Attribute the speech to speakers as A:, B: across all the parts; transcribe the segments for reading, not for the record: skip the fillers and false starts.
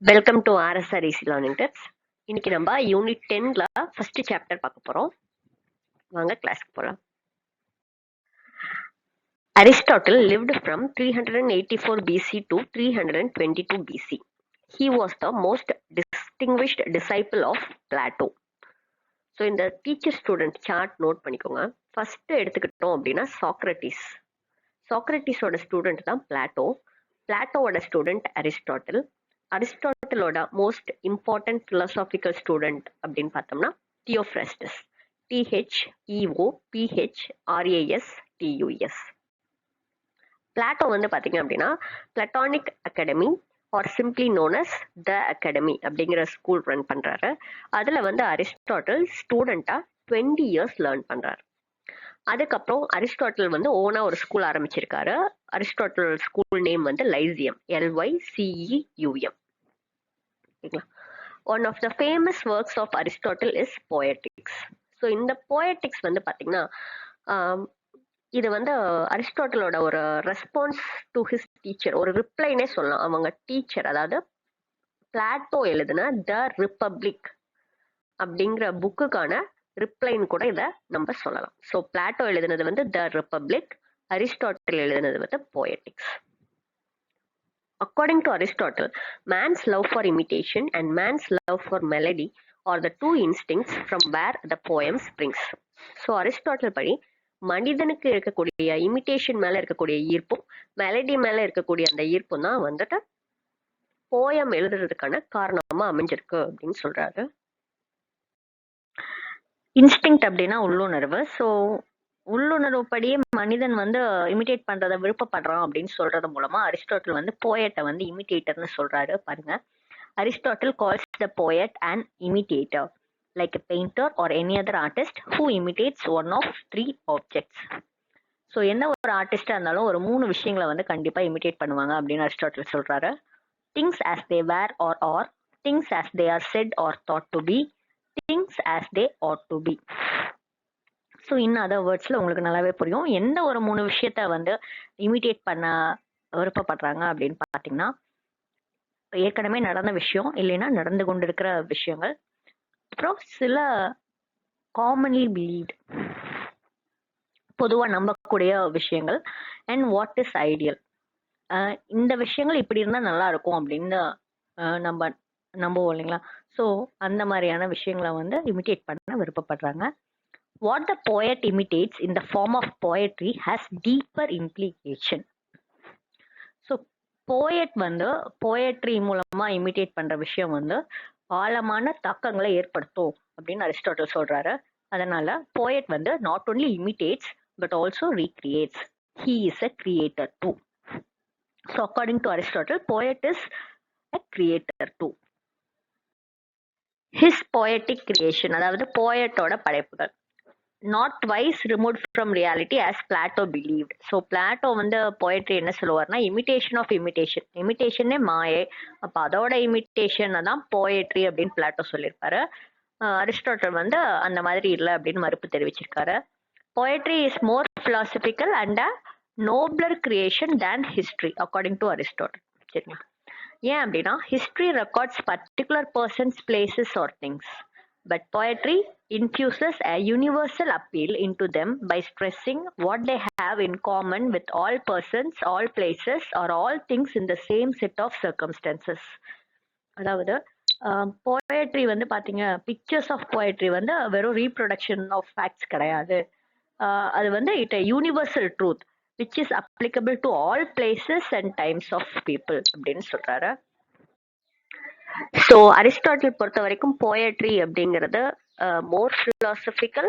A: Welcome to RSR easy learning tips. இன்னைக்கு நம்ம unit 10ல first chapter பார்க்க போறோம். வாங்க கிளாஸ்க்கு போலாம். Aristotle lived from 384 BC to 322 BC. He was the most distinguished disciple of Plato. So இந்த டீச்சர் ஸ்டூடெண்ட் சார்ட் நோட் பண்ணிக்கோங்க. First எடுத்துக்கிட்டோம் அப்படின்னா சாக்ரட்டிஸ். சாக்ரட்டிஸோட ஸ்டூடெண்ட் தான் பிளாட்டோ. பிளாட்டோவோட ஸ்டூடெண்ட் அரிஸ்டாட்டில். அரிஸ்டாட்டிலோட மோஸ்ட் இம்பார்ட்டன்ட் பிலோசாபிக்கல் ஸ்டூடெண்ட் அப்படின்னு பார்த்தோம்னா தியோஃப்ரஸ்டஸ். THEOPHRASTUS. பிளாட்டோ வந்து பார்த்தீங்க அப்படின்னா Platonic academy or simply known as the academy அப்படிங்கிற ஸ்கூல் ரன் பண்றாரு. அதுல வந்து அரிஸ்டாட்டில் ஸ்டூடெண்டா 20 இயர்ஸ் லேர்ன் பண்றாரு. அதுக்கப்புறம் அரிஸ்டாட்டில் வந்து ஓனா ஒரு ஸ்கூல் ஆரம்பிச்சிருக்காரு. அரிஸ்டாட்டில் ஸ்கூல் நேம் வந்து Lyceum, LYCEUM. One of the famous works of Aristotle is Poetics. So இந்த போயட்டிக்ஸ் வந்து பார்த்தீங்கன்னா இது வந்து அரிஸ்டாட்டிலோட ஒரு ரெஸ்பான்ஸ் டு ஹிஸ் டீச்சர், ஒரு ரிப்ளைனே சொல்லலாம். அவங்க டீச்சர், அதாவது பிளாட்டோ எழுதின த ரிப்பப்ளிக் அப்படிங்கிற புக்குக்கான ரிப்ளைன் கூட இதை நம்ம சொல்லலாம். ஸோ பிளாட்டோ எழுதினது வந்து த ரிப்பப்ளிக், அரிஸ்டாட்டில் எழுதினது வந்து போயட்டிக்ஸ். According to Aristotle, man's love for imitation and man's love for melody are the two instincts from where the poem springs. So Aristotle படி மனிதனுக்கு இருக்கக்கூடிய இமிட்டேஷன் மேல இருக்கக்கூடிய ஈர்ப்பும் மெலடி மேல இருக்கக்கூடிய அந்த ஈர்ப்பும் தான் வந்துட்டு போயம் எழுதுறதுக்கான காரணமா அமைஞ்சிருக்கு அப்படின்னு சொல்றாரு. இன்ஸ்டிங்க்ட் அப்படின்னா உள்ளுணர்வு. ஸோ உள்ளுணர்வுப்படியே மனிதன் வந்து இமிட்டேட் பண்றதை விருப்பப்படுறான் அப்படின்னு சொல்றது மூலமா அரிஸ்டாட்டில் வந்து போயட்டை வந்து இமிட்டேட்டர்னு சொல்றாரு. பாருங்க, Aristotle calls the poet and imitator like a painter or any other artist who imitates one of 3 objects. So எந்த ஒரு ஆர்டிஸ்டா இருந்தாலும் ஒரு 3 விஷயங்களை வந்து கண்டிப்பா இமிட்டேட் பண்ணுவாங்க அப்படின்னு அரிஸ்டாட்டில் சொல்றாரு. Things as they were or things as they are said or thought to be, things as they ought to be. So in other வேர்ட்ஸில் உங்களுக்கு நல்லாவே புரியும். எந்த ஒரு 3 விஷயத்த வந்து இமிட்டேட் பண்ண விருப்பப்படுறாங்க அப்படின்னு பார்த்தீங்கன்னா, ஏற்கனவே நடந்த விஷயம், இல்லைன்னா நடந்து கொண்டிருக்கிற விஷயங்கள், அப்புறம் சில காமன்லி பிலீவ்ட், பொதுவாக நம்பக்கூடிய விஷயங்கள், அண்ட் வாட் இஸ் ஐடியல். இந்த விஷயங்கள் இப்படி இருந்தால் நல்லா இருக்கும் அப்படின்னு நம்ம நம்புவோம் இல்லைங்களா. ஸோ அந்த மாதிரியான விஷயங்களை வந்து இமிட்டேட் பண்ண விருப்பப்படுறாங்க. What the poet imitates in the form of poetry has deeper implication. So poet வந்து poetry மூலமா இமிட்டேட் பண்ற விஷயம் வந்து ஆழமான தாக்கங்களை ஏற்படுத்தும் அப்படின்னு அரிஸ்டாட்டில் சொல்றாரு. அதனால poet வந்து not only imitates but also recreates. He is a creator too. So according to Aristotle, poet is a creator too. His poetic creation, அதாவது poetோட படைப்புகள், not twice removed from reality as Plato believed. So Plato வந்து poetry என்ன சொல்லுவார்னா imitation of imitation, imitation மாயை, அப்ப அதோட imitation தான் poetry அப்படின்னு Plato சொல்லியிருப்பாரு. அரிஸ்டாட்டில் வந்து அந்த மாதிரி இல்லை அப்படின்னு மறுப்பு தெரிவிச்சிருக்காரு. poetry is more philosophical and a nobler creation than history according to Aristotle. சரிங்களா? ஏன் அப்படின்னா history records particular persons, places or things, but poetry infuses a universal appeal into them by stressing what they have in common with all persons, all places or all things in the same set of circumstances. அதாவது poetry வந்து பாத்தீங்க, pictures of poetry வந்து வெறும் reproduction of facts கிடையாது. அது வந்து it a universal truth which is applicable to all places and times of people அப்படின்னு சொல்றாரு. ஸோ அரிஸ்டாட்டில் பொறுத்த வரைக்கும் போயட்ரி அப்படிங்கிறது மோர் ஃபிலாசபிக்கல்,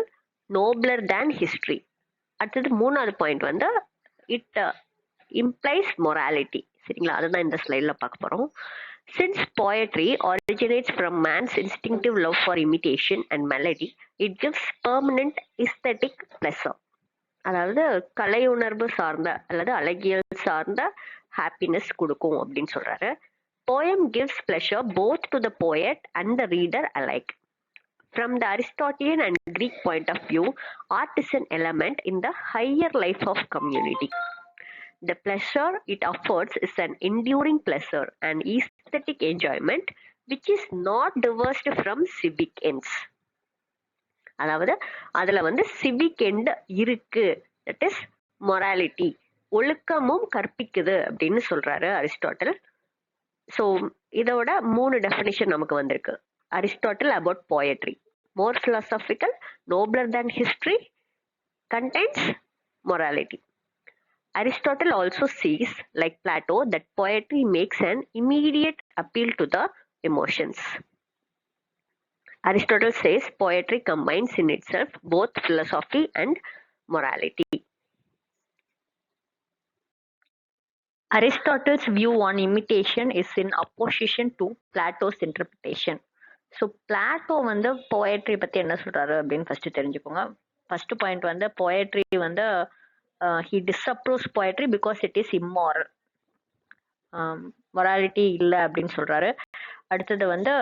A: நோப்லர் தேன் ஹிஸ்ட்ரி. அடுத்தது 3வது பாயிண்ட் வந்து இட் இம்ப்ளைஸ் மொராலிட்டி. சரிங்களா, அதுதான் இந்த ஸ்லைடில் பார்க்க போகிறோம். Since poetry originates from man's instinctive love for imitation and melody, it gives permanent aesthetic pleasure. அதாவது கலை உணர்வு சார்ந்த அல்லது அழகியல் சார்ந்த ஹாப்பினஸ் கொடுக்கும் அப்படின்னு சொல்றாரு. Poem gives pleasure both to the poet and the reader alike. From the Aristotelian and Greek point of view, art is an element in the higher life of community. The pleasure it affords is an enduring pleasure and aesthetic enjoyment which is not divorced from civic ends. அதாவது அதுல வந்து civic end இருக்கு, that is morality, ஒழுக்கமும் கற்பிக்குது அப்படின்னு சொல்றாரு Aristotle. So இதோட 3 definition நமக்கு வந்திருக்கு. Aristotle about poetry, more philosophical, nobler than history, contains morality. Aristotle also sees, like Plato, that poetry makes an immediate appeal to the emotions. Aristotle says poetry combines in itself both philosophy and morality. Aristotle's view on imitation is in opposition to Plato's interpretation. So Plato வந்து poetry பத்தி என்ன சொல்றாரு அப்படின்னு first தெரிஞ்சுக்கோங்க. First point வந்து poetry வந்து he disapproves poetry because it is immoral, morality இல்லை அப்படின்னு சொல்றாரு. அடுத்தது வந்து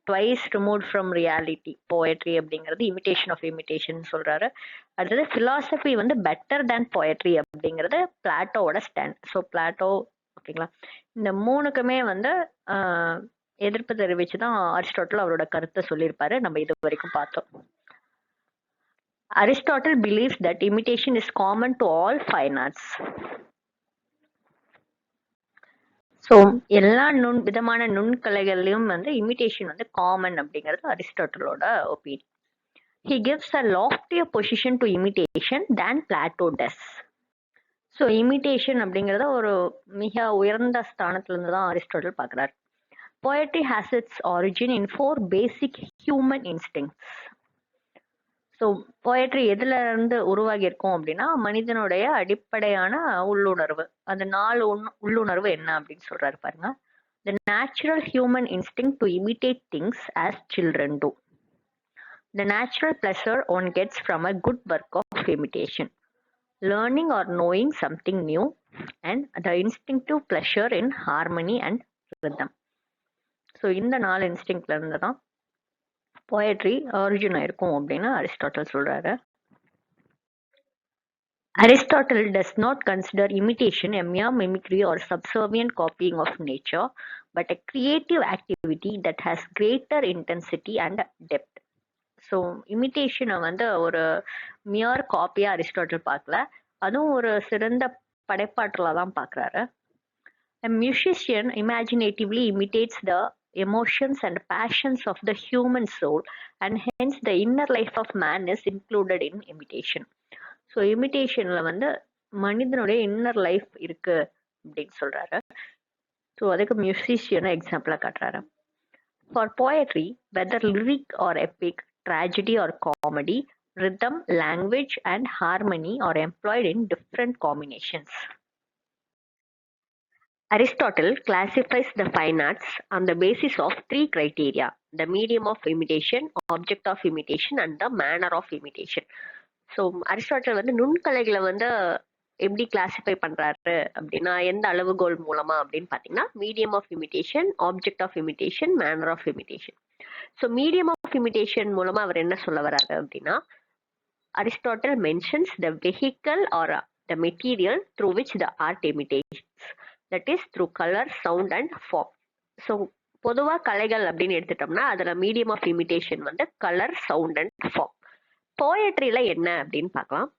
A: twice removed from reality poetry அப்படிங்கிறது இமிட்டேஷன் ஆஃப் இமிட்டேஷன் சொல்றாரு. அடுத்தது பிலாசபி வந்து பெட்டர் தேன் போயட்ரி அப்படிங்கிறது பிளாட்டோவோட ஸ்டாண்ட். ஸோ பிளாட்டோ, ஓகேங்களா, இந்த 3க்குமே வந்து எதிர்ப்பு தெரிவிச்சு தான் அரிஸ்டாட்டில் அவரோட கருத்தை சொல்லியிருப்பாரு. நம்ம இது வரைக்கும் பார்த்தோம். Aristotle believes that imitation is common to all fine arts. So எல்லா விதமான நுண்கலைகள்லையும் வந்து இமிட்டேஷன் வந்து காமன் அப்படிங்கிறது அரிஸ்டாட்டிலோட opinion. He gives a loftier position to imitation than Plato does. So imitation அப்படிங்கிறத ஒரு மிக உயர்ந்த ஸ்தானத்துல இருந்து தான் அரிஸ்டாட்டில் பார்க்குறாரு. Poetry has its origin in 4 basic human instincts. So poetry எதுல இருந்து உருவாகி இருக்கும் அப்படின்னா மனிதனுடைய அடிப்படையான உள்ளுணர்வு. அந்த 4 உள்ளுணர்வு என்ன அப்படின்னு சொல்றாரு பாருங்க. The natural human instinct to imitate things as children do. The natural pleasure one gets from a good work of imitation. Learning or knowing something new and the instinctive pleasure in harmony and rhythm. So இந்த 4 இன்ஸ்டிங்க்ட்ல இருந்து தான் poetry origin ஆயிருக்கும் அப்படின்னு Aristotle சொல்றாரு. Aristotle does not consider imitation a mere mimicry or subservient copying of nature, but a creative activity that has greater intensity and depth. So இமிட்டேஷனை வந்து ஒரு மியர் காப்பியா Aristotle பார்க்கல, அதுவும் ஒரு சிறந்த படைப்பாற்றலாக தான் பார்க்குறாரு. A musician imaginatively imitates the emotions and passions of the human soul, and hence the inner life of man is included in imitation. So இமிட்டேஷன்ல வந்து மனிதனுடைய இன்னர் லைஃப் இருக்கு அப்படின்னு சொல்றாரு. ஸோ அதுக்கு மியூசிஷியனை எக்ஸாம்பிளா காட்டுறாரு. For poetry, whether lyric or epic, tragedy or comedy, rhythm, language and harmony are employed in different combinations. Aristotle classifies the fine arts on the basis of 3 criteria: the medium of imitation, object of imitation and the manner of imitation. So Aristotle வந்து நுண்கலைகளை வந்து எப்படி classify பண்றாரு அப்படின்னா எந்த அளவுகோல் மூலமா அப்படின்னு பார்த்தீங்கன்னா medium of imitation, object of imitation, manner of imitation. So medium of imitation மூலமா அவர் என்ன சொல்ல வர்றாரு அப்படின்னா Aristotle mentions the vehicle or the material through which the art imitations, that is through colour, sound and form. So பொதுவாக கலைகள் அப்படின்னு எடுத்துட்டோம்னா அதில் மீடியம் ஆஃப் இமிட்டேஷன் வந்து கலர், சவுண்ட் அண்ட் ஃபார்ம். போயட்ரியில என்ன அப்படின்னு பார்க்கலாம்.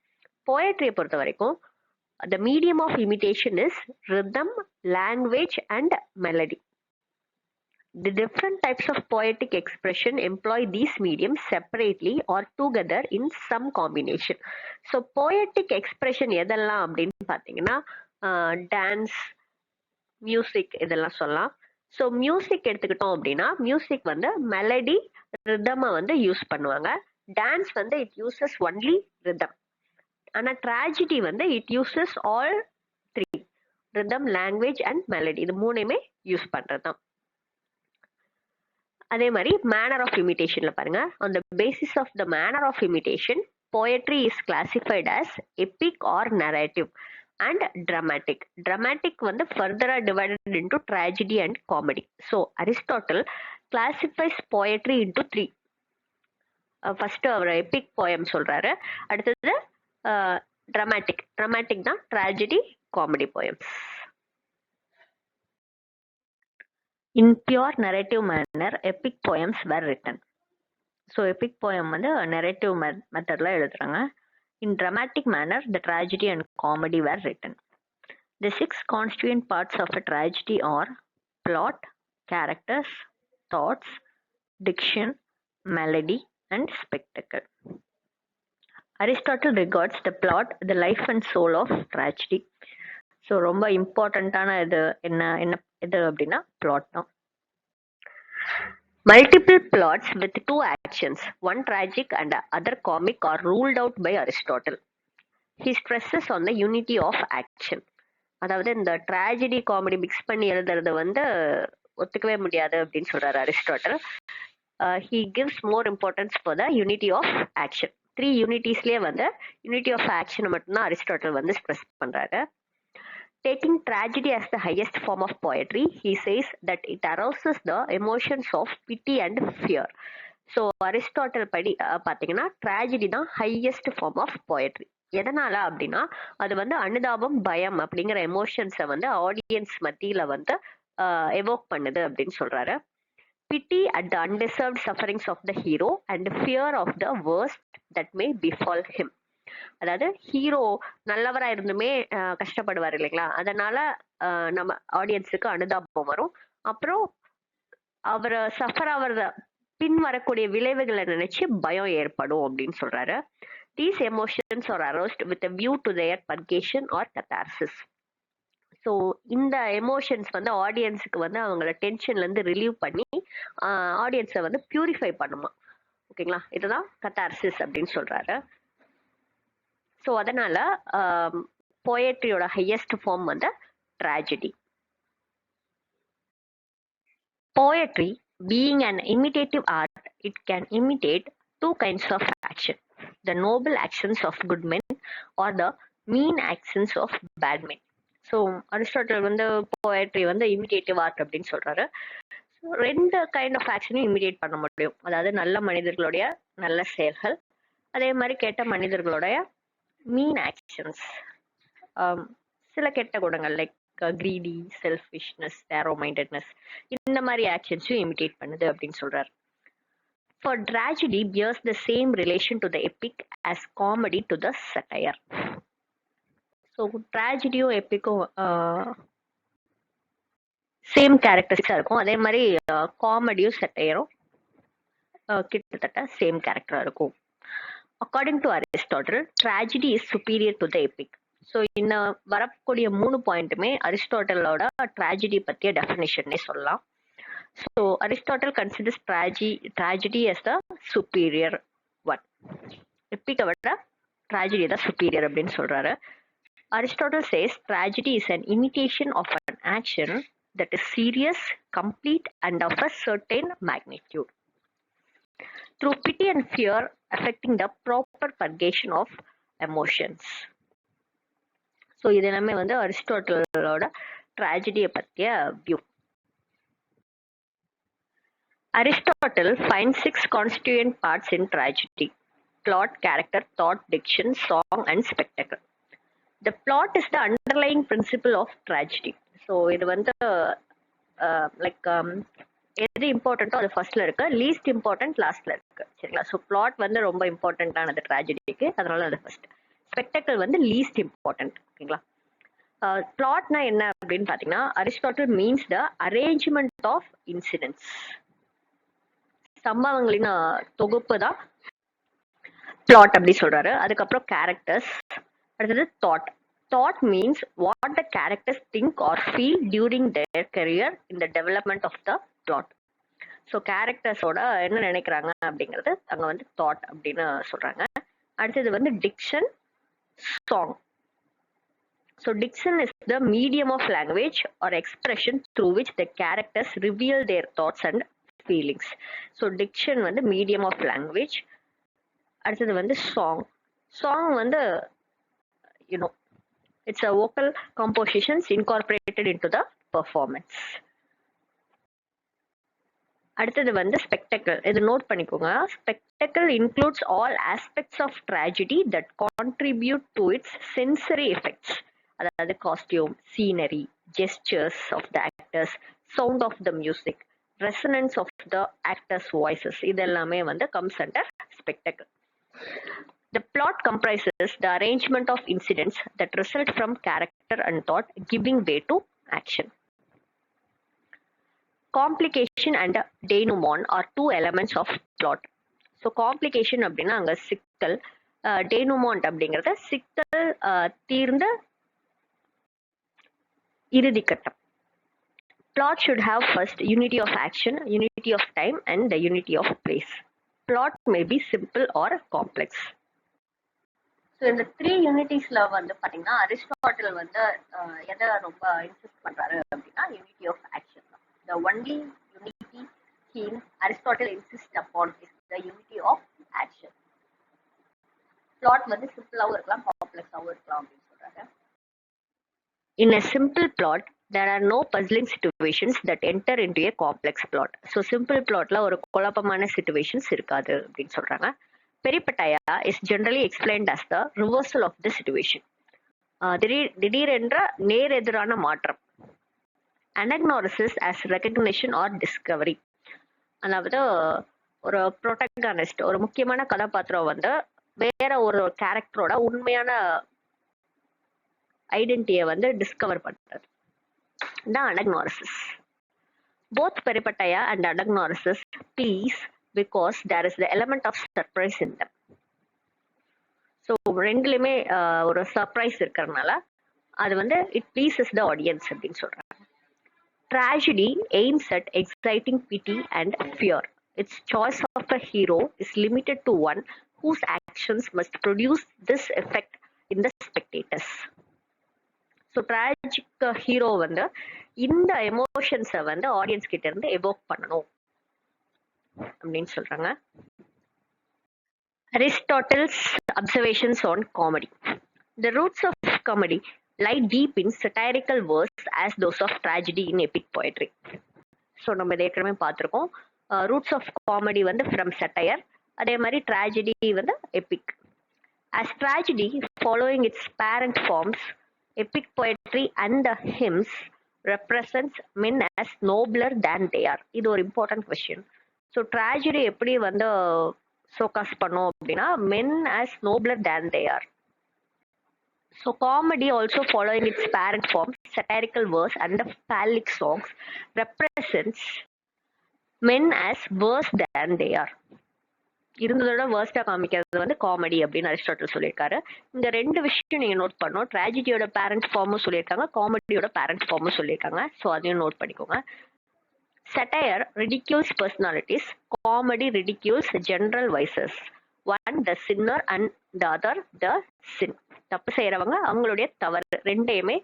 A: போயட்ரியை பொறுத்த வரைக்கும் the medium of imitation is rhythm, language and melody. The different types of poetic expression employ these mediums separately or together in some combination. So poetic expression எதெல்லாம் அப்படின்னு பார்த்தீங்கன்னா dance, music இதெல்லாம் சொல்லலாம். ஸோ மியூசிக் எடுத்துக்கிட்டோம் அப்படின்னா music வந்து melody, ரிதமை வந்து use பண்ணுவாங்க. டான்ஸ் வந்து இட் யூசஸ் ஒன்லி ரிதம். ஆனால் ட்ராஜடி வந்து it uses all 3: rhythm, language and melody. இது 3மே யூஸ் பண்ணுறது தான். அதே மாதிரி மேனர் ஆஃப் இமிட்டேஷன்ல பாருங்க. On the basis of the manner of imitation, poetry is classified as epic or narrative and dramatic. Dramatic வந்து further divided into tragedy and comedy. So Aristotle classifies poetry into 3. First our Epic poem சொல்றாரு, அடுத்தது dramatic. Dramatic தான் tragedy, comedy poems. In pure narrative manner, epic poems were written. So Epic poem வந்து narrative மெத்தட்ல எழுதுறாங்க. இன் dramatic manner, the tragedy and comedy were written. The 6 constituent parts of a tragedy are plot, characters, thoughts, diction, melody, and spectacle. Aristotle regards the plot the life and soul of tragedy. So ரொம்ப இம்பார்ட்டண்ட்டான இது என்ன என்ன இது அப்படின்னா plot தான். Multiple plots with 2 actions, one tragic and other comic, are ruled out by Aristotle. He stresses on the unity of action. அதாவது இந்த ட்ராஜடி காமெடி மிக்ஸ் பண்ணி எழுதுறது வந்து ஒத்துக்கவே முடியாது அப்படின்னு சொல்றாரு Aristotle. He gives more importance for the unity of action. 3 யூனிட்டிஸ்லயே வந்து யூனிட்டி ஆஃப் ஆக்ஷன் மட்டும்தான் அரிஸ்டாட்டல் வந்து ஸ்ட்ரெஸ் பண்றாரு. Taking tragedy as the highest form of poetry, he says that it arouses the emotions of pity and fear. So Aristotle படி பார்த்தீங்கன்னா tragedy தான் highest form of poetry. எதனால அப்படின்னா அது வந்து அனுதாபம், பயம் அப்படிங்கிற எமோஷன்ஸை வந்து ஆடியன்ஸ் மத்தியில வந்து எவோக் பண்ணுது அப்படின்னு சொல்றாரு. Pity at the undeserved sufferings of the hero and fear of the worst that may befall him. அதாவது ஹீரோ நல்லவரா இருந்துமே கஷ்டப்படுவார் இல்லைங்களா, அதனால நம்ம ஆடியன்ஸுக்கு அனுதாபம் வரும். அப்புறம் அவர் சஃபர் ஆகிறத பின் வரக்கூடிய விளைவுகளை நினைச்சு பயம் ஏற்படும் அப்படின்னு சொல்றாரு. These emotions are aroused with a view to their purgation or catharsis. So இந்த எமோஷன்ஸ் வந்து ஆடியன்ஸுக்கு வந்து அவங்கள டென்ஷன்ல இருந்து ரிலீவ் பண்ணி ஆடியன்ஸை வந்து பியூரிஃபை பண்ணுமா. ஓகேங்களா, இதுதான் கத்தார்சிஸ் அப்படின்னு சொல்றாரு. ஸோ அதனால போயட்ரியோட ஹையஸ்ட் ஃபார்ம் வந்து tragedy. Poetry, being an imitative art, it can imitate 2 kinds of action: the noble actions of good men or the mean actions of bad men. So Aristotle வந்து poetry வந்து இமிடேட்டிவ் art அப்படின்னு சொல்றாரு. 2 kind of ஆக்ஷனையும் imitate பண்ண முடியும். அதாவது நல்ல மனிதர்களுடைய நல்ல செயல்கள், அதே மாதிரி கெட்ட மனிதர்களுடைய மீன் ஆக்ஷன்ஸ், சில கெட்ட குணங்கள் லைக் கிரீடி, செல்ஃபிஷ்னஸ், நேரோ மைண்டட்னஸ், இந்த மாதிரி ஆக்ஷன்ஸையும் இமிடேட் பண்ணுது அப்படின்னு சொல்றாரு. For tragedy bears the same relation to the epic as comedy to the satire. So ட்ராஜடியும் எப்பிக்கும் சேம் கேரக்டரிஸ்டாக இருக்கும். அதே மாதிரி காமெடியும் சட்டையரும் கிட்டத்தட்ட சேம் கேரக்டராக இருக்கும். According to Aristotle, tragedy is superior to the epic. So இன்னும் வரக்கூடிய 3 பாயிண்ட்டுமே அரிஸ்டாட்டலோட ட்ராஜடி பற்றிய டெஃபினேஷன்னே சொல்லலாம். So Aristotle considers tragedy as the superior one. எப்பிக்கை விட ட்ராஜடி தான் superior அப்படின்னு சொல்றாரு. Aristotle says tragedy is an imitation of an action that is serious, complete, and of a certain magnitude, through pity and fear affecting the proper purgation of emotions. So இது எல்லாமே வந்து அரிஸ்டாட்டலோட ட்ராஜடியை பற்றிய view. Aristotle finds 6 constituent parts in tragedy: plot, character, thought, diction, song, and spectacle. The plot is the underlying principle of tragedy. So இது வந்து like எது இம்பார்ட்டண்ட்டோ அது ஃபர்ஸ்ட்ல இருக்கு, லீஸ்ட் இம்பார்ட்டன்ட் லாஸ்ட்ல இருக்கு. சரிங்களா, ஸோ பிளாட் வந்து ரொம்ப இம்பார்ட்டன்டானது ட்ராஜடிக்கு, அதனால அது ஃபர்ஸ்ட். ஸ்பெக்டக்கிள் வந்து லீஸ்ட் இம்பார்ட்டன்ட். ஓகேங்களா, பிளாட்னா என்ன அப்படின்னு பார்த்தீங்கன்னா Aristotle means the arrangement of incidents, சம்பவங்களின் தொகுப்பு தான் பிளாட் அப்படி சொல்றாரு. அதுக்கப்புறம் கேரக்டர்ஸ், அடுத்தது thought. Thought means what the characters think or feel during their career in the development of the plot. So கேரக்டர்ஸோட என்ன நினைக்கிறாங்க அப்படிங்கிறது அங்கே வந்து தாட் அப்படின்னு சொல்றாங்க. அடுத்தது வந்து diction, song. So diction is the medium of language or expression through which the characters reveal their thoughts and feelings. So diction வந்து மீடியம் ஆஃப் லாங்குவேஜ். அடுத்தது வந்து சாங். சாங் வந்து you know it's a vocal compositions incorporated into the performance. அடுத்தது வந்து spectacle. இது note பண்ணிக்கோங்க. Spectacle includes all aspects of tragedy that contribute to its sensory effects. அதாவது costume, scenery, gestures of the actors, sound of the music, resonance of the actors' voices, இதெல்லாமே வந்து comes under spectacle. The plot comprises the arrangement of incidents that result from character and thought giving way to action. Complication and denouement are two elements of plot. So complication அப்படின்னா அங்கே சிக்கல், டேனுமாண்ட் அப்படிங்கிறது சிக்கல் தீர்ந்த இறுதி கட்டம். Plot should have first unity of action, unity of time and the unity of place. Plot may be simple or complex. So இந்த 3 யூனிட்டிஸ்ல வந்து பார்த்தீங்கன்னா அரிஸ்டாட்டில் வந்து எதை ரொம்ப இன்சிஸ்ட் பண்றாரு அப்படின்னா யூனிட்டி ஆஃப் ஆக்ஷன் தான். The only unity Aristotle insists upon is the unity of action. Plot வந்து சிம்பிளாவும் இருக்கலாம், காம்ப்ளெக்ஸாவும் இருக்கலாம் அப்படின்னு சொல்றாங்க. In a simple plot, there are no puzzling situations that enter into a complex plot. So simple plotல ஒரு குழப்பமான situations இருக்காது அப்படின்னு சொல்றாங்க. Peripataya is generally explained as the reversal of the situation. திடீரென்ற நேர் எதிரான மாற்றம். Anagnorisis as recognition or discovery. அதாவது ஒரு ப்ரோட்டகனிஸ்ட், ஒரு முக்கியமான கதாபாத்திரம் வந்து வேற ஒரு கேரக்டரோட உண்மையான ஐடென்டிட்டியை வந்து டிஸ்கவர் பண்றது தான் anagnorisis. Both peripeteia and anagnorisis please because there is the element of surprise in them. So ரெண்டுலையுமே ஒரு சர்ப்ரைஸ் இருக்கிறதுனால அது வந்து இட் ப்ளீசஸ் த ஆடியன்ஸ் அப்படின்னு சொல்றாங்க. Tragedy aims at exciting pity and fear. Its choice of a hero is limited to one whose actions must produce this effect in the spectators. So tragic hero வந்து இந்த எமோஷன்ஸை வந்து audience கிட்ட இருந்து evoke பண்ணணும் அப்படின்னு சொல்றாங்க. Aristotle's observations on comedy. The roots of comedy lie deep in satirical verse as those of tragedy in epic poetry. So நம்ம இதை ஏற்கனவே பார்த்துருக்கோம். ரூட்ஸ் ஆஃப் காமெடி வந்து ஃப்ரம் சட்டையர், அதே மாதிரி ட்ராஜடி வந்து Epic. As tragedy following its parent forms, epic poetry and the hymns represents men as nobler than they are. இது ஒரு இம்பார்ட்டன்ட் கொஸ்டின். ஸோ ட்ராஜடி எப்படி வந்து ஃபோக்கஸ் பண்ணோம் அப்படின்னா men as nobler than they are. So comedy also following its parent form, satirical verse and the phallic songs represents men as worse than they are. இருந்ததோட வேர்ஸ்டா காமிக்கிறது வந்து comedy அப்படின்னு Aristotle சொல்லியிருக்காரு. இந்த ரெண்டு விஷயம் நீங்க நோட் பண்ணோம். ட்ராஜடியோட பேரண்ட் ஃபார்மும் சொல்லியிருக்காங்க, காமெடியோட பேரண்ட் ஃபார்மும் சொல்லியிருக்காங்க. ஸோ அதையும் நோட் பண்ணிக்கோங்க. Satire ridicules personalities, comedy ridicules general vices. One the sinner and the other the sin. தப்பு செய்யறவங்க அவங்களுடைய தவறு ரெண்டையுமே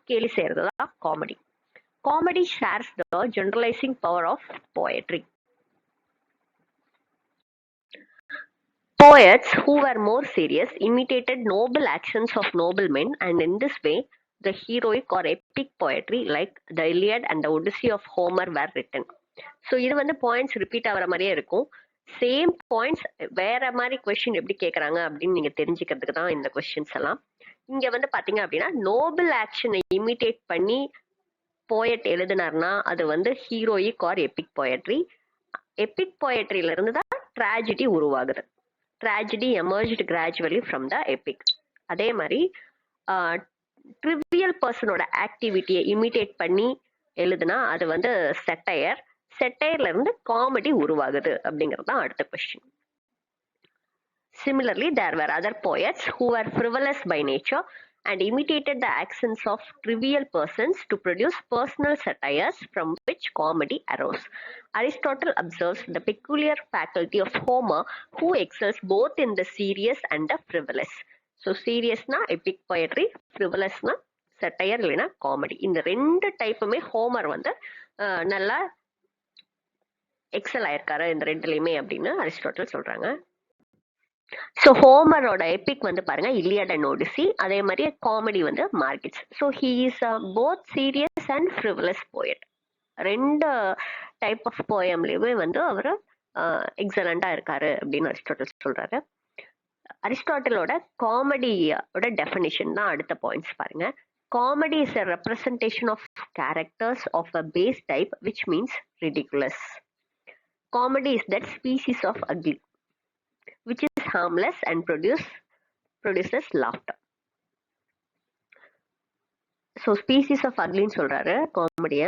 A: கேலி செய்யறது தான் comedy. Comedy shares the generalizing power of poetry. Poets who were more serious imitated noble actions of noble men, and in this way the heroic or epic poetry like the Iliad and the Odyssey of Homer were written. So இது வந்து points repeat ஆகிற மாதிரியே இருக்கும். Same points வேற மாதிரி question எப்படி கேட்குறாங்க அப்படின்னு நீங்க தெரிஞ்சுக்கிறதுக்கு தான் இந்த கொஸ்டின்ஸ் எல்லாம். இங்க வந்து பாத்தீங்க அப்படின்னா நோபல் ஆக்ஷனை இமிட்டேட் பண்ணி போயட் எழுதினார்னா அது வந்து heroic or epic poetry. Epic போயட்ரியில இருந்து தான் ட்ராஜடி உருவாகுது. Tragedy emerged gradually from the epic. அதே மாதிரி ட்ரிவியல் பர்சனோட ஆக்டிவிட்டியை இமிட்டேட் பண்ணி எழுதுனா அது வந்து செட்டையர். செட்டையர்ல இருந்து காமெடி உருவாகுது அப்படிங்கிறது தான் அடுத்த question. Similarly, there were other poets who were frivolous by nature and imitated the accents of trivial persons to produce personal satires from which comedy arose. Aristotle observes the peculiar faculty of Homer, who excels both in the serious and the frivolous. So, serious na epic poetry, frivolous na satire இல்லைனா comedy. இந்த ரெண்டு டைப்புமே Homer வந்து நல்லா XL ஆயிருக்காரு இந்த ரெண்டுலையுமே அப்படின்னு Aristotle சொல்றாங்க. So ஹோமரோட Epic வந்து பாருங்க இலியட் அண்ட் ஒடிசி, அதே மாதிரி காமெடி வந்து markets. So he is both serious and frivolous poet. ரெண்டு டைப் ஆஃப் போயம்லேயுமே வந்து அவர் எக்ஸலண்டா இருக்காரு அப்படின்னு அரிஸ்டாட்டில் சொல்றாரு.
B: அரிஸ்டாட்டிலோட காமெடியோட டெஃபினிஷன் தான் அடுத்த பாயிண்ட்ஸ் பாருங்க. Comedy is a representation of characters of a base type which means ridiculous. Comedy is that species of ugly which is harmless and produces laughter. So species of ugly ன்னு சொல்றாரு காமெடிய.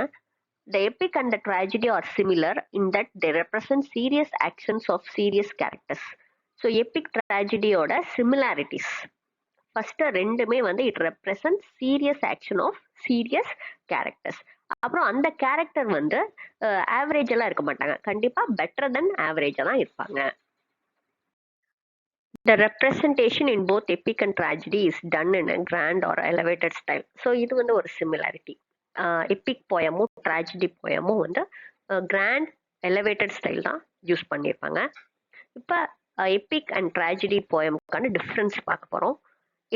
B: The epic and the tragedy are similar in that they represent serious actions of serious characters. So epic tragedy-ஓட similarities. First ரெண்டுமே வந்து it represent serious action of serious characters. அப்புறம் அந்த character வந்து average எல்லாம் இருக்க மாட்டாங்க, கண்டிப்பா பெட்டர் தென் ஆவரேஜா தான் இருப்பாங்க. The representation in both epic and tragedy is done in a grand or elevated style. So இது வந்து ஒரு சிமிலாரிட்டி. எப்பிக் போயமும் ட்ராஜடி போயமும் வந்து கிராண்ட் எலவேட்டட் ஸ்டைல் தான் யூஸ் பண்ணியிருப்பாங்க. இப்போ எப்பிக் அண்ட் ட்ராஜடி போயமுக்கான டிஃப்ரென்ஸ் பார்க்க போகிறோம்.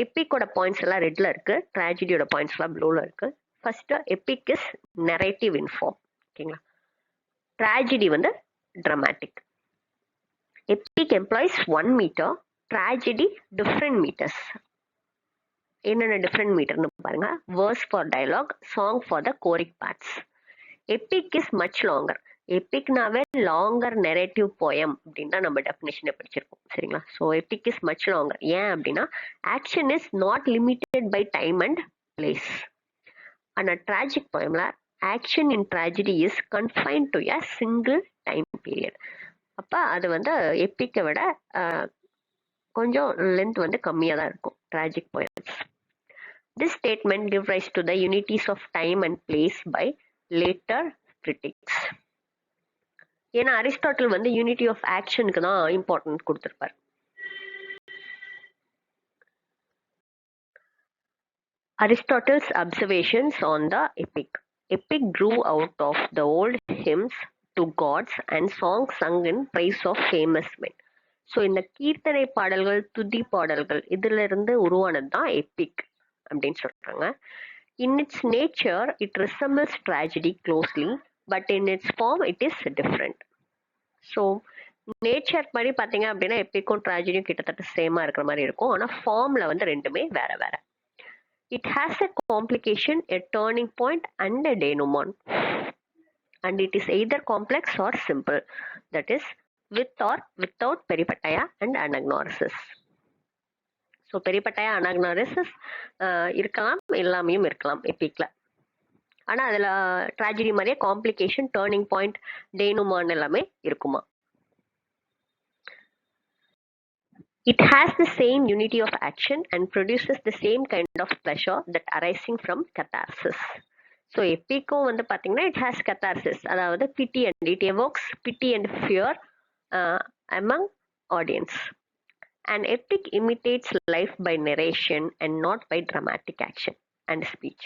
B: எப்பிக்கோட பாயிண்ட்ஸ் எல்லாம் ரெட்ல இருக்கு, ட்ராஜடியோட பாயிண்ட்ஸ் எல்லாம் ப்ளூல இருக்கு. First epic is narrative in form, ஓகேங்களா. ட்ராஜடி வந்து dramatic. Epic employs 1 metre, tragedy different metres. என்னென்ன டிஃப்ரெண்ட் மீட்டர்னு பாருங்க. Verse for dialogue, song for the choric parts. Epic is much longer. எப்பிக்னாவே லாங்கர் நெரேட்டிவ் போயம் அப்படின்னு தான் நம்ம டெஃபினேஷனை படிச்சிருக்கோம், சரிங்களா. So epic is much longer. ஏன் அப்படின்னா action is not limited by time and place. ஆனால் ட்ராஜிக் போயம்ல action in tragedy is confined to a single time period. அப்போ அது வந்து எப்பிக்கை விட கொஞ்சம் லென்த் வந்து கம்மியாக தான் இருக்கும் tragic poems. This statement gives rise to the unities of time and place by later critics. ஏன்னா அரிஸ்டாட்டில் வந்து யூனிட்டி ஆஃப் ஆக்ஷனுக்கு தான் important கொடுத்திருப்பார். Aristotle's observations on the epic. Epic grew out of the old hymns to gods and songs sung in praise of famous men. So இந்த கீர்த்தனை பாடல்கள், துதி பாடல்கள் இதுல இருந்து உருவானது தான் எப்பிக் அப்படின்னு சொல்றாங்க. In its nature it resembles tragedy closely, but in its form it is different. So nature படி பார்த்தீங்க அப்படின்னா எப்பிக்கும் ட்ராஜடியும் கிட்டத்தட்ட சேமா இருக்கிற மாதிரி இருக்கும், ஆனால் ஃபார்ம்ல வந்து ரெண்டுமே வேற வேற. It has a complication, a turning point and a denouement, and it is either complex or simple, that is with or without peripeteia and anagnorisis. So peripeteia anagnorisis இருக்கலாம், இல்லாமையும் இருக்கலாம் எப்பிக்ல. ஆனால் அதில் ட்ராஜடி மாதிரியே காம்ப்ளிகேஷன், டேர்னிங் பாயிண்ட், டேனுமான் எல்லாமே இருக்குமா. It has the same unity of action and produces the same kind of pleasure that arising from catharsis. So எப்பிக்கும் வந்து பார்த்தீங்கன்னா it has catharsis, அதாவது pity, and it evokes pity and fear among audience. An epic imitates life by narration and not by dramatic action and speech,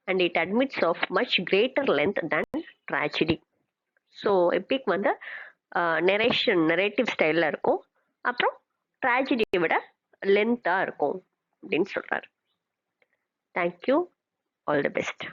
B: and it admits of much greater length than tragedy. So epic வந்து narrative ஸ்டைலில் இருக்கும், அப்புறம் ட்ராஜடியை விட லென்த்தாக இருக்கும் அப்படின்னு சொல்கிறார். Thank you, all the best.